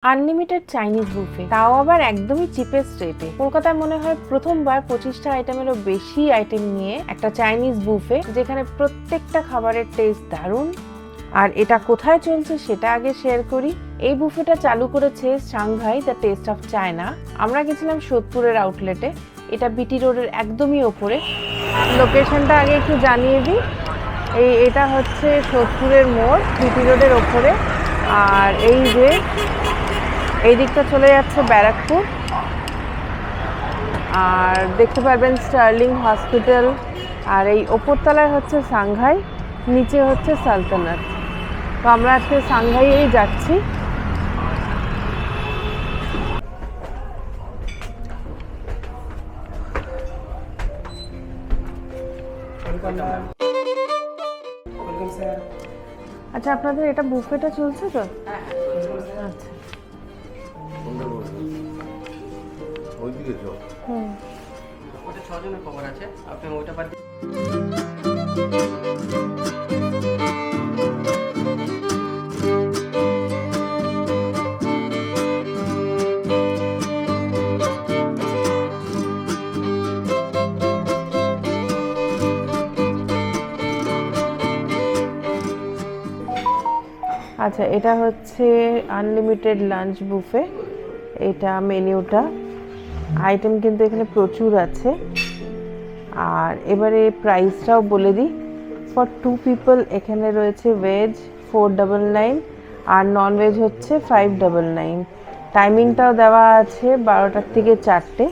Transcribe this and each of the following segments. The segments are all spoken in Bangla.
আনলিমিটেড চাইনিজ বুফে, তাও আবার একদমই চিপেস্ট রেটে। কলকাতায় মনে হয় প্রথমবার 25টা আইটেমেরও বেশি আইটেম নিয়ে একটা চাইনিজ বুফে, যেখানে প্রত্যেকটা খাবারের টেস্ট দারুণ। আর এটা কোথায় চলছে সেটা আগে শেয়ার করি। এই বুফেটা চালু করেছে Shanghai the test of China. আমরা গেছিলাম সোদপুরের আউটলেটে, এটা বিটি রোডের একদমই ওপরে। লোকেশনটা আগে একটু জানিয়ে দিই, এটা হচ্ছে সোদপুরের মোড়, বিটি রোডের ওপরে। আর এই যে এই দিকটা চলে যাচ্ছে ব্যারাকপুর, আর দেখতে পারবেন স্টার্লিং হসপিটাল। আর এই ওপরতলায় হচ্ছে সাংহাই, নিচে হচ্ছে সালতানাত। তো আমরা আজকে সাংহাইয়েই যাচ্ছি। আচ্ছা, আপনাদের এটা বুফেটা চলছে তো? আচ্ছা, ওইদিকে চল। ওটা 6 জনের কভার আছে, আপনি ওইটা বাদ আচ্ছা, এটা হচ্ছে আনলিমিটেড লাঞ্চ বুফে। এটা মেনিউটা, আইটেম কিন্তু এখানে প্রচুর আছে। আর এবারে প্রাইসটাও বলে দিই। ফর 2 পিপল এখানে রয়েছে ভেজ 499 আর নন ভেজ হচ্ছে 599। টাইমিংটাও দেওয়া আছে 12টার থেকে 4টে।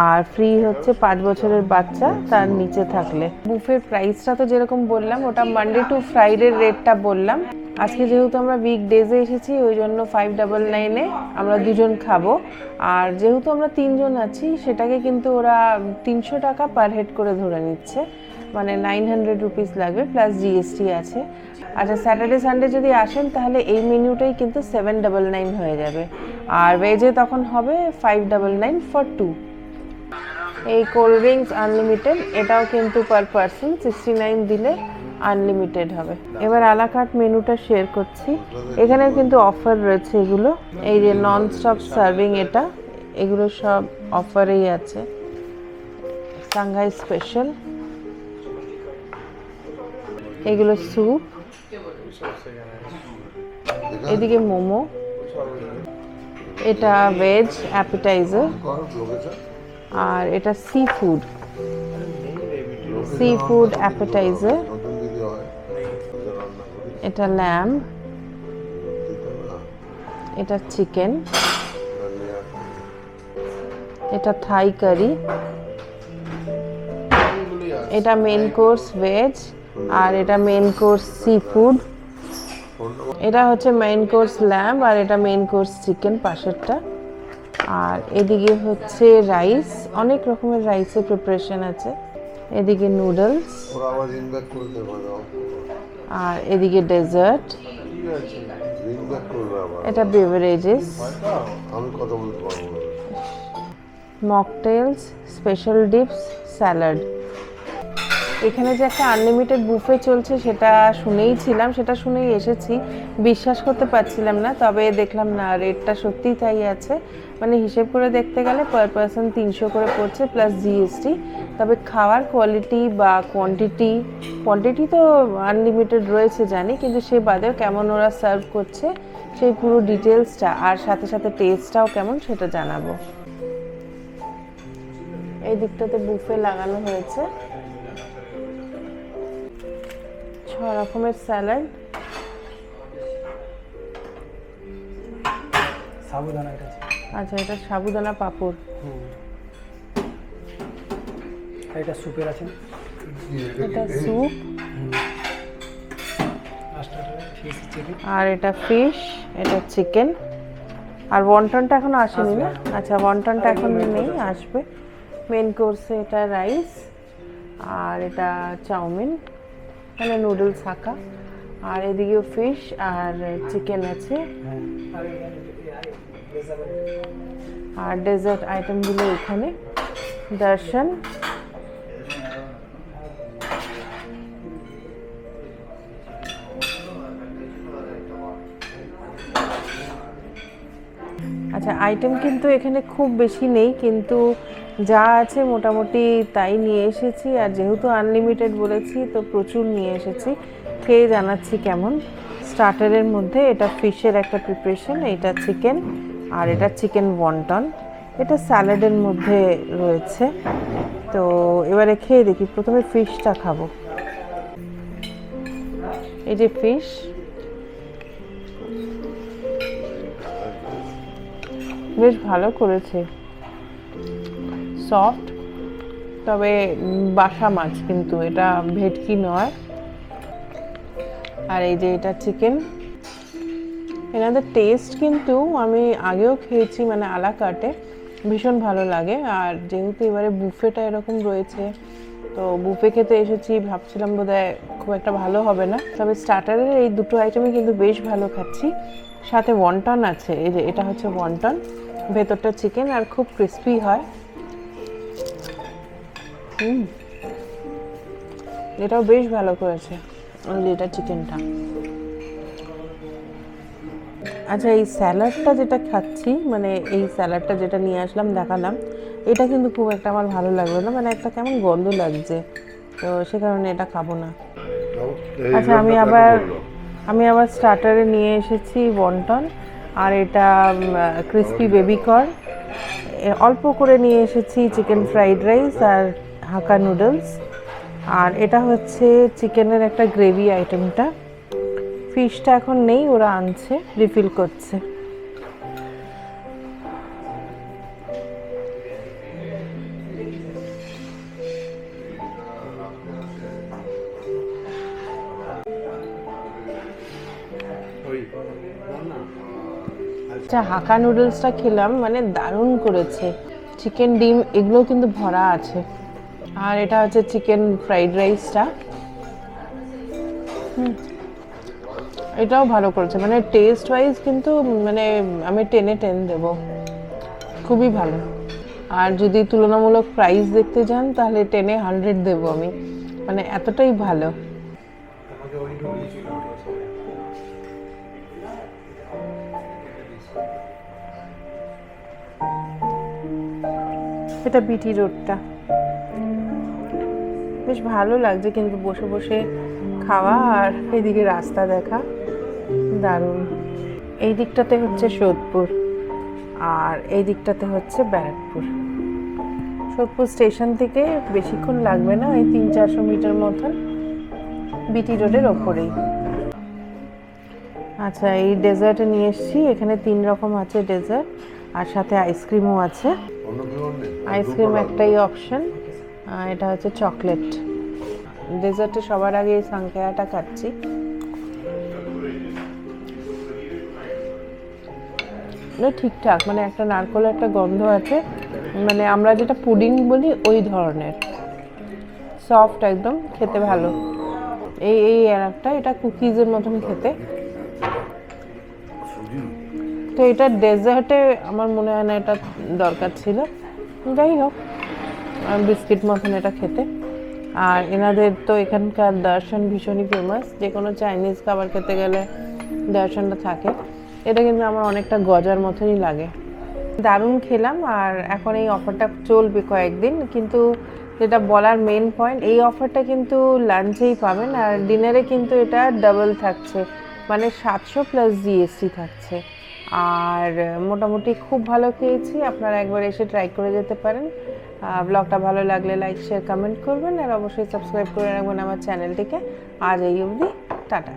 আর ফ্রি হচ্ছে 5 বছরের বাচ্চা তার নিচে থাকলে। বুফের প্রাইসটা তো যেরকম বললাম, ওটা মানডে টু ফ্রাইডের রেটটা বললাম। আজকে যেহেতু আমরা উইকডেজে এসেছি, ওই জন্য 599-এ আমরা দুজন খাবো। আর যেহেতু আমরা 3 জন আছি, সেটাকে কিন্তু ওরা 300 টাকা পার হেড করে ধরে নিচ্ছে, মানে 900 রুপিস লাগবে, প্লাস জিএসটি আছে। আচ্ছা, স্যাটারডে সানডে যদি আসেন তাহলে এই মেনুটাই কিন্তু 799 হয়ে যাবে। আর ভেজে তখন হবে 599 ফর 2। এই কোল্ড ড্রিঙ্কস আনলিমিটেড, এটাও কিন্তু পার পারসন 69 দিলে আনলিমিটেড হবে। এবার আলাকার্ট মেনুটা শেয়ার করছি। এখানেও কিন্তু অফার রয়েছে এগুলো। এই যে নন স্টপ সার্ভিং, এগুলো সব অফারেই আছে। সাংহাই স্পেশাল, এগুলো স্যুপ, এদিকে মোমো, এটা ভেজ অ্যাপিটাইজার, আর এটা সি ফুড অ্যাপিটাইজার। এটা ল্যাম্ব, এটা চিকেন, এটা থাই কারি, এটা মেন কোর্স ভেজ, আর এটা মেন কোর্স সি ফুড। এটা হচ্ছে মেন কোর্স ল্যাম্ব, আর এটা মেন কোর্স চিকেন পাশেরটা। আর এদিকে হচ্ছে রাইস, অনেক রকমের রাইসের প্রিপারেশন আছে। এদিকে নুডলস, আর এদিকে ডেজার্ট, এটা beverages, mocktails, special dips, salad. এখানে যে একটা আনলিমিটেড বুফে চলছে সেটা শুনেই এসেছি। বিশ্বাস করতে পারছিলাম না, তবে দেখলাম না, রেটটা সত্যিই তাই আছে। মানে হিসেব করে দেখতে গেলে পার পারসন 300 করে পড়ছে, প্লাস জিএসটি। তবে খাওয়ার কোয়ালিটি বা কোয়ান্টিটি তো আনলিমিটেড রয়েছে জানি, কিন্তু সে বাদেও কেমন ওরা সার্ভ করছে সেই পুরো ডিটেলসটা, আর সাথে সাথে টেস্টটাও কেমন সেটা জানাবো। এই দিকটাতে বুফে লাগানো হয়েছে, 6 রকমের স্যালাড। সাবুদানা এটা। আচ্ছা, এটা সাবুদানা পাঁপড়। এটা সুপের আছে, এটা স্যুপ, আর এটা ফিশ, এটা চিকেন। আর ওয়ন্টনটা এখনো আসেনি না? আচ্ছা, ওয়ন্টনটা এখন নেই, আসবে। মেন কোর্সে এটা রাইস, আর এটা চাউমিন, মানে নুডলস হাক্কা। আর এদিকেও ফিশ আর চিকেন আছে। আর ডেজার্ট আইটেমগুলো এখানে। দর্শন, আচ্ছা, আইটেম কিন্তু এখানে খুব বেশি নেই, কিন্তু যা আছে মোটামুটি তাই নিয়ে এসেছি। আর যেহেতু আনলিমিটেড বলেছি তো প্রচুর নিয়ে এসেছি। খেয়ে জানাচ্ছি কেমন। স্টার্টারের মধ্যে এটা ফিশের একটা প্রিপারেশন, এটা চিকেন, আর এটা চিকেন ওয়ন্টন। এটা স্যালাডের মধ্যে রয়েছে। তো এবারে খেয়ে দেখি, প্রথমে ফিশটা খাবো। এই যে ফিশ, বেশ ভালো করেছে, সফট, তবে বাসা মাছ, কিন্তু এটা ভেটকি নয়। আর এই যে এটা চিকেন, এনাদের টেস্ট কিন্তু আমি আগেও খেয়েছি, মানে আলা কাটে, ভীষণ ভালো লাগে। আর যেহেতু এবারে বুফেটা এরকম রয়েছে, তো বুফে খেতে এসেছি, ভাবছিলাম বোধহয় খুব একটা ভালো হবে না, তবে স্টার্টারের এই দুটো আইটেমই কিন্তু বেশ ভালো খাচ্ছি। সাথে ওয়ন্টন আছে, এই যে এটা হচ্ছে ওয়ন্টন, ভেতরটা চিকেন আর খুব ক্রিস্পি হয়। এটাও বেশ ভালো করেছে, এটা চিকেনটা। আচ্ছা, এই স্যালাডটা যেটা খাচ্ছি, মানে এই স্যালাডটা যেটা নিয়ে আসলাম দেখালাম, এটা কিন্তু খুব একটা আমার ভালো লাগলো না, মানে একটা কেমন গন্ধ লাগছে, তো সে কারণে এটা খাবো না। আচ্ছা, আমি আবার স্টার্টারে নিয়ে এসেছি ওয়ন্টন, আর এটা ক্রিস্পি বেবি কর্ন। অল্প করে নিয়ে এসেছি চিকেন ফ্রাইড রাইস আর হাক্কা নুডলস। আর এটা হচ্ছে চিকেনের একটা গ্রেভি আইটেমটা। ফিশটা এখন নেই, ওরা আনছে, রিফিল করছে। আচ্ছা, হাক্কা নুডলসটা খেলাম, মানে দারুণ করেছে। চিকেন, ডিম এগুলো কিন্তু ভরা আছে। আর এটা হচ্ছে চিকেন ফ্রাইড রাইসটা, এটাও ভালো করেছে, মানে টেস্ট ওয়াইজ কিন্তু মানে আমি 10/10 দেবো, খুবই ভালো। আর যদি তুলনামূলক প্রাইস দেখতে যান তাহলে 10/100 দেবো আমি, মানে এতটাই ভালো। এটা বিটি রোডটা বেশ ভালো লাগছে, কিন্তু বসে বসে খাওয়া আর এদিকে রাস্তা দেখা দারুণ। এই দিকটাতে হচ্ছে সোদপুর, আর এই দিকটাতে হচ্ছে ব্যারাকপুর। সোদপুর স্টেশন থেকে বেশিক্ষণ লাগবে না, এই 300-400 মিটার মতন, বিটি রোডের ওপরেই। আচ্ছা, এই ডেজার্টে নিয়ে এসেছি, এখানে 3 রকম আছে ডেজার্ট, আর সাথে আইসক্রিমও আছে। আইসক্রিম একটাই অপশন, এটা হচ্ছে চকলেট। ডেজার্টে সবার আগে এই সাংকেয়াটা খাচ্ছি। ঠিকঠাক, মানে একটা নারকেলের একটা গন্ধ আছে, মানে আমরা যেটা পুডিং বলি ওই ধরনের, সফট একদম, খেতে ভালো। এই একটা, এটা কুকিজের মতন খেতে। তো এটা ডেজার্টে আমার মনে হয় না এটা দরকার ছিল, যাই হোক, বিস্কিট মতন এটা খেতে। আর এনাদের তো এখানকার দর্শন ভীষণই ফেমাস, যে কোনো চাইনিজ খাবার খেতে গেলে দর্শনটা থাকে। এটা কিন্তু আমার অনেকটা গজার মতনই লাগে। দারুণ খেলাম। আর এখন এই অফারটা চলবে কয়েকদিন, কিন্তু যেটা বলার মেন পয়েন্ট, এই অফারটা কিন্তু লাঞ্চেই পাবেন, আর ডিনারে কিন্তু এটা ডাবল থাকছে, মানে 700 প্লাস জিএসটি থাকছে। আর মোটামুটি খুব ভালো খেয়েছি, আপনারা একবার এসে ট্রাই করে যেতে পারেন। ব্লগটা ভালো লাগলে লাইক, শেয়ার, কমেন্ট করবেন, আর অবশ্যই সাবস্ক্রাইব করে রাখবেন আমার চ্যানেলটিকে। আজ এই অবধি, টাটা।